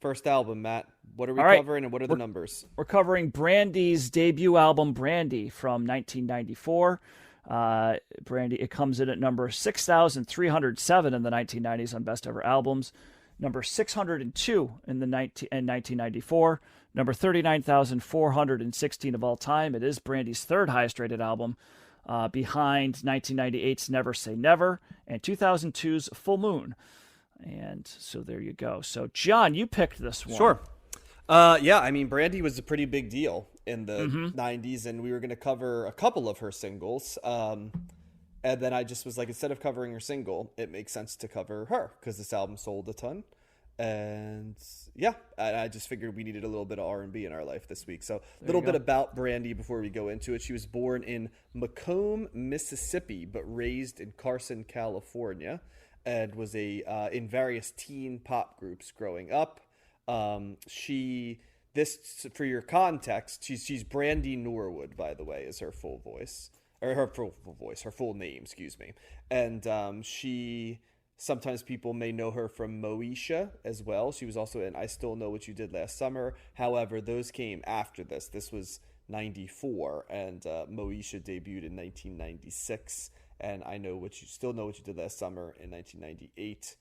First album, Matt. What are we All right, covering and what are the we're numbers? we're covering Brandy's debut album, Brandy, from 1994. Brandy, it comes in at number 6,307 in the 1990s on Best Ever Albums, number 602 in 1994, number 39,416 of all time. It is Brandy's third highest rated album, behind 1998's Never Say Never and 2002's Full Moon. And so there you go. So, John, you picked this one. Sure. Yeah, I mean, Brandy was a pretty big deal in the Mm-hmm. 90s, and we were going to cover a couple of her singles. And then I just was like, instead of covering her single, it makes sense to cover her because this album sold a ton. And yeah, I just figured we needed a little bit of R&B in our life this week. So a There you little bit go. about Brandy before we go into it. She was born in Macomb, Mississippi, but raised in Carson, California, and was in various teen pop groups growing up. She this for your context, she's Brandy Norwood, by the way, is her full voice or her full voice, her full name, excuse me. And she sometimes people may know her from Moesha as well. She was also in I Still Know What You Did Last Summer. However, those came after this. This was 94, and Moesha debuted in 1996. And I Know What You Still Know What You Did Last Summer in 1998.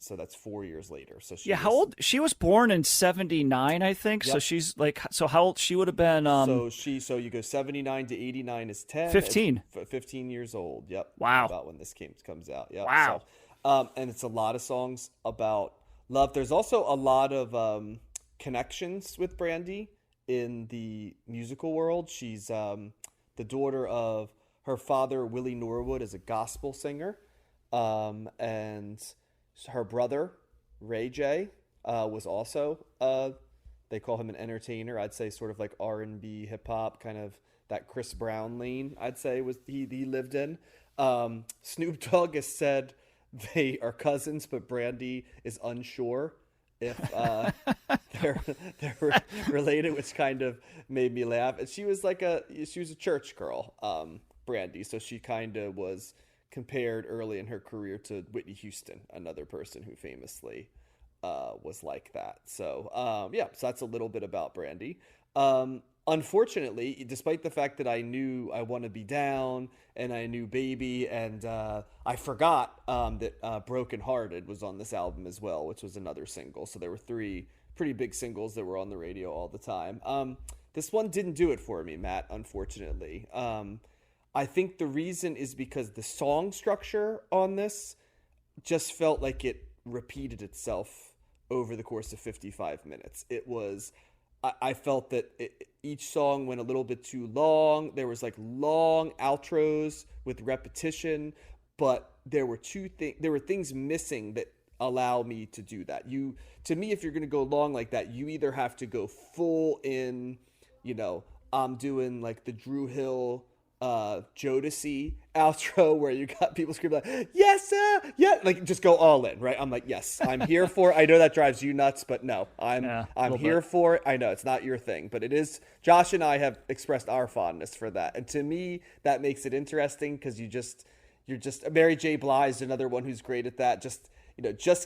So that's 4 years later. So she Yeah, how was old? She was born in 79, I think. So Yep. she's like, so how old? She would have been So you go 79 to 89 is 10. It's 15. 15 years old. Yep. Wow. About when this comes out. Yep. Wow. So, and it's a lot of songs about love. There's also a lot of connections with Brandy in the musical world. She's the daughter of her father, Willie Norwood, is a gospel singer, and her brother, Ray J, was also they call him an entertainer. I'd say sort of like R&B, hip hop, kind of that Chris Brown lane. I'd say was he lived in. Snoop Dogg has said they are cousins, but Brandy is unsure if they're related, which kind of made me laugh. And she was a church girl, Brandy, so she kind of was compared early in her career to Whitney Houston, another person who famously was like that. So so that's a little bit about Brandy. Unfortunately, despite the fact that I knew I Want to Be Down and I knew Baby, and I forgot that Broken Hearted was on this album as well, which was another single. So there were three pretty big singles that were on the radio all the time. This one didn't do it for me, Matt, unfortunately. I think the reason is because the song structure on this just felt like it repeated itself over the course of 55 minutes. I felt that each song went a little bit too long. There was like long outros with repetition, but there were things missing that allow me to do that. To me, if you're going to go long like that, you either have to go full in, I'm doing like the Drew Hill Jodeci outro where you got people screaming like, yes sir, yeah, like just go all in, right? I'm like, yes, I'm here for it. I know that drives you nuts, but no, I'm here for it. I know it's not your thing, but it is. Josh and I have expressed our fondness for that, and to me that makes it interesting because you're just Mary J. Blige, another one who's great at that. Just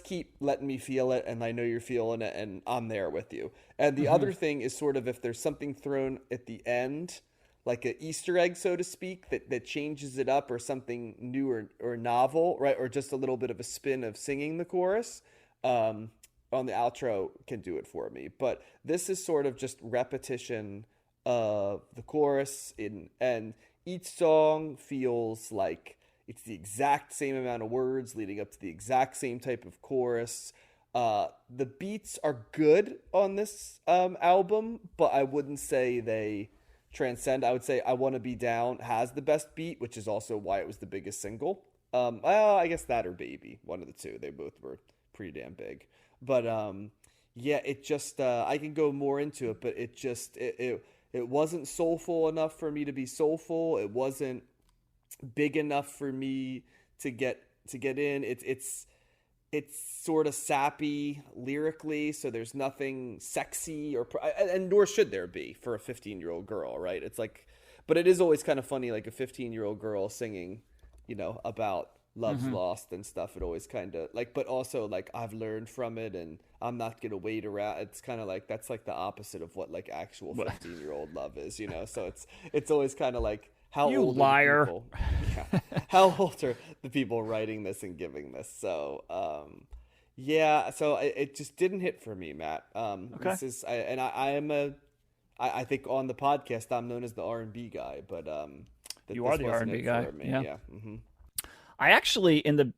keep letting me feel it, and I know you're feeling it, and I'm there with you. And the other thing is sort of if there's something thrown at the end, like an Easter egg, so to speak, that changes it up, or something new or novel, right? Or just a little bit of a spin of singing the chorus on the outro can do it for me. But this is sort of just repetition of the chorus, and each song feels like it's the exact same amount of words leading up to the exact same type of chorus. The beats are good on this album, but I wouldn't say they transcend. I would say I Want to Be Down has the best beat, which is also why it was the biggest single. I guess that or Baby, one of the two. They both were pretty damn big. But yeah, it just I can go more into it, but it wasn't soulful enough for me to be soulful. It wasn't big enough for me to get in. It's sort of sappy lyrically, so there's nothing sexy and nor should there be for a 15-year-old girl, right? It's like, but it is always kind of funny, like a 15-year-old girl singing, about Love's Lost and stuff, it always kind of like, but also like I've learned from it and I'm not gonna wait around. It's kind of like that's like the opposite of what like actual 15-year-old love is, you know. So it's always kind of like how You old are the liar. people? Yeah, how old are the people writing this and giving this? So yeah, so it just didn't hit for me, Matt. Okay. This is I am I think on the podcast I'm known as the R&B guy, but that You are this the wasn't R&B it guy. for me. Yeah. Yeah. I actually in the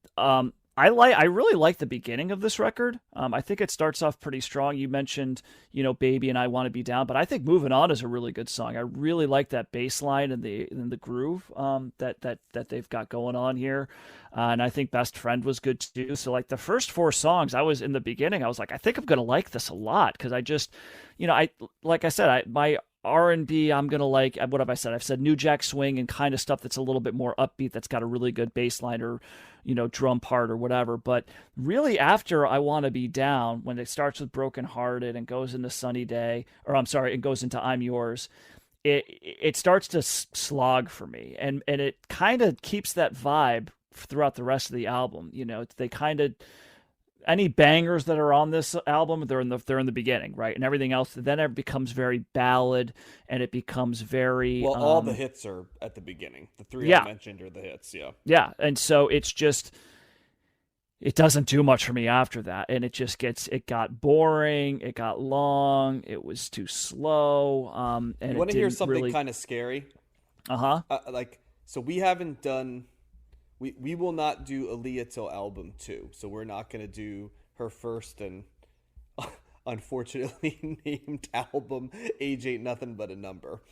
I really like the beginning of this record. I think it starts off pretty strong. You mentioned, Baby and I Want to Be Down, but I think Moving On is a really good song. I really like that bass line and the groove that they've got going on here. And I think Best Friend was good too. So like the first four songs, I was in the beginning, I was like, I think I'm gonna like this a lot because I just, I like I said, my R&B, I'm gonna like. What have I said? I've said New Jack Swing and kind of stuff that's a little bit more upbeat, that's got a really good bass line or, drum part or whatever. But really, after I Want to Be Down, when it starts with Broken Hearted and goes into Sunny Day, or I'm sorry, it goes into I'm Yours, it starts to slog for me, and it kind of keeps that vibe throughout the rest of the album. They kind of any bangers that are on this album, they're in the beginning, right? And everything else then it becomes very ballad, and it becomes very Well, all the hits are at the beginning. The three I yeah, mentioned are the hits. Yeah. yeah. And so it doesn't do much for me after that, and it got boring, it got long, it was too slow, and You it want to hear didn't something really. kind of scary? Uh-huh. Like, so we haven't done. We will not do Aaliyah till album 2. So we're not going to do her first and unfortunately named album, Age Ain't Nothing But a Number,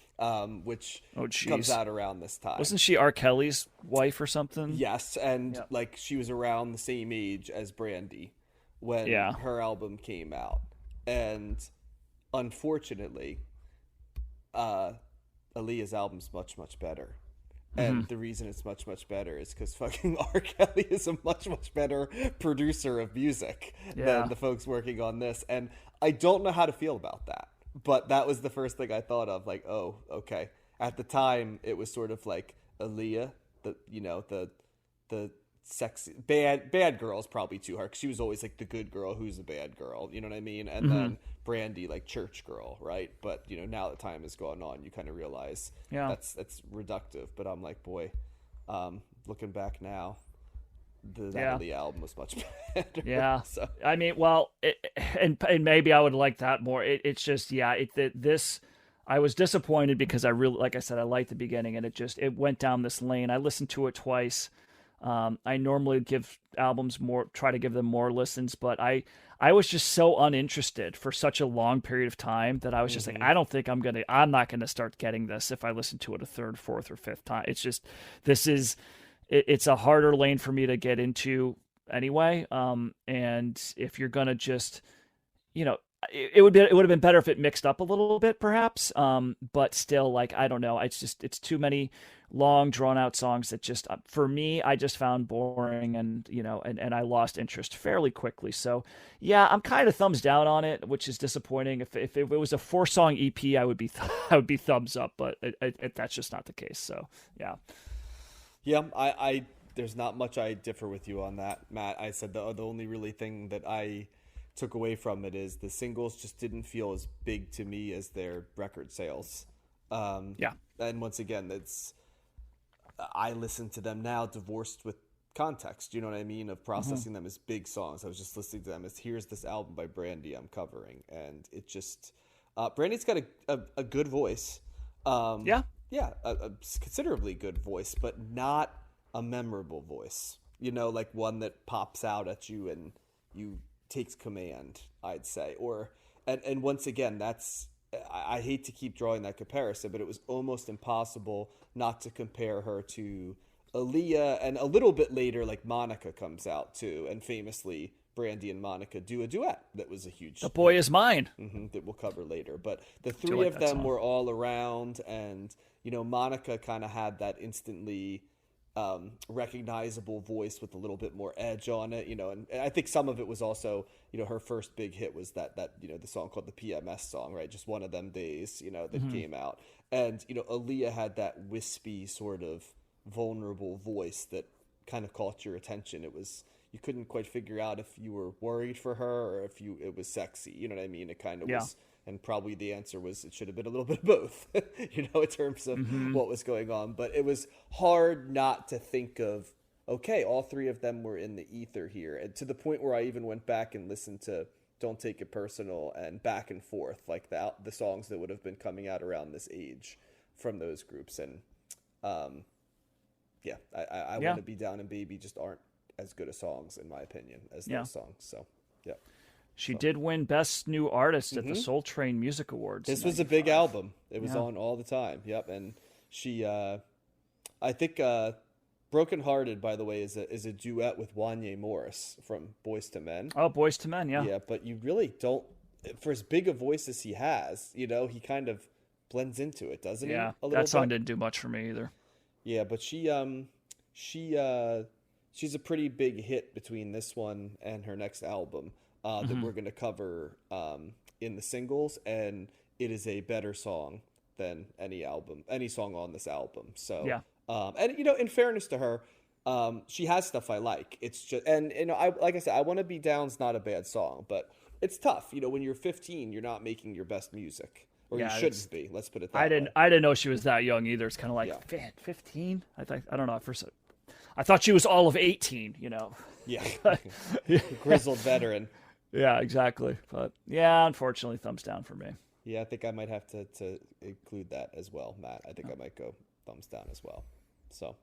which Oh comes jeez, out around this time. wasn't she R. Kelly's wife or something? Yes, and Yeah. like she was around the same age as Brandy when Yeah. her album came out, and unfortunately, uh, Aaliyah's album's much better. And the reason it's much better is because fucking R. Kelly is a much better producer of music Yeah. than the folks working on this. And I don't know how to feel about that. But that was the first thing I thought of. Like, oh, okay. At the time, it was sort of like Aaliyah, the sexy bad girl is probably too hard because she was always like the good girl who's a bad girl. You know what I mean? And then Brandy, like church girl, right? But now that time has gone on, you kind of realize Yeah. that's reductive. But I'm like, boy, looking back now, the Yeah. Natalie album was much better. Yeah, So I mean, well, and maybe I would like that more. It's just, yeah, this. I was disappointed because I really, like I said, I liked the beginning, and it went down this lane. I listened to it twice. I normally give albums try to give them more listens, but I was just so uninterested for such a long period of time that I was just like, I don't think I'm not gonna start getting this if I listen to it a third, fourth, or fifth time. It's just, it's a harder lane for me to get into anyway. And if you're gonna just, it would have been better if it mixed up a little bit, perhaps. But still, like, I don't know. It's too many long, drawn out songs that just, for me, I just found boring, and and I lost interest fairly quickly. So yeah, I'm kind of thumbs down on it, which is disappointing. If it was a 4-song EP, I would be I would be thumbs up, but that's just not the case. So yeah. yeah, I there's not much I differ with you on that, Matt. I said the only really thing that I took away from it is the singles just didn't feel as big to me as their record sales. Yeah. And once again, I listen to them now divorced with context, you know what I mean, of processing them as big songs. I was just listening to them as, here's this album by Brandy I'm covering, and it just Brandy's got a good voice. Yeah. Yeah, a considerably good voice, but not a memorable voice, like one that pops out at you and you takes command, I'd say. And once again, I hate to keep drawing that comparison, but it was almost impossible not to compare her to Aaliyah. And a little bit later, like, Monica comes out too, and famously Brandy and Monica do a duet that was a huge The Boy Is Mine. that we'll cover later. But the Do three like of that them song. were all around, and Monica kind of had that instantly recognizable voice with a little bit more edge on it, and I think some of it was also, her first big hit was that the song called the PMS song, right? Just One of Them Days, that came out. And, Aaliyah had that wispy sort of vulnerable voice that kind of caught your attention. It was, you couldn't quite figure out if you were worried for her or if it was sexy. You know what I mean? It kind of Yeah. was, and probably the answer was it should have been a little bit of both, in terms of what was going on. But it was hard not to think of, okay, all three of them were in the ether here, and to the point where I even went back and listened to "Don't Take It Personal" and back and forth, like the songs that would have been coming out around this age from those groups. And yeah, I Yeah. Want to Be Down and Baby just aren't as good of songs, in my opinion, as Yeah. those songs. So, yeah. She did win Best New Artist at the Soul Train Music Awards. This in was a big 95. album. It was Yeah. on all the time. Yep. And she, I think, Broken Hearted, by the way, is a duet with Wanya Morris from Boyz II Men. Oh, Boys to Men, yeah. Yeah, but you really don't, for as big a voice as he has, he kind of blends into it, doesn't he? Yeah, A little that song bit? didn't do much for me either. Yeah, but she's a pretty big hit between this one and her next album that we're going to cover in the singles, and it is a better song than any song on this album. So, Yeah. and in fairness to her, she has stuff I like. It's just, and like I said, I Want to Be Down's not a bad song, but it's tough. When you're 15, you're not making your best music, or Yeah, you shouldn't be. Let's put it that I way. didn't know she was that young either. It's kind of like, Yeah. man, 15? I don't know. At first, I thought she was all of 18, Yeah, grizzled veteran. Yeah, exactly. But yeah, unfortunately, thumbs down for me. Yeah, I think I might have to include that as well, Matt. I think I might go thumbs down as well. So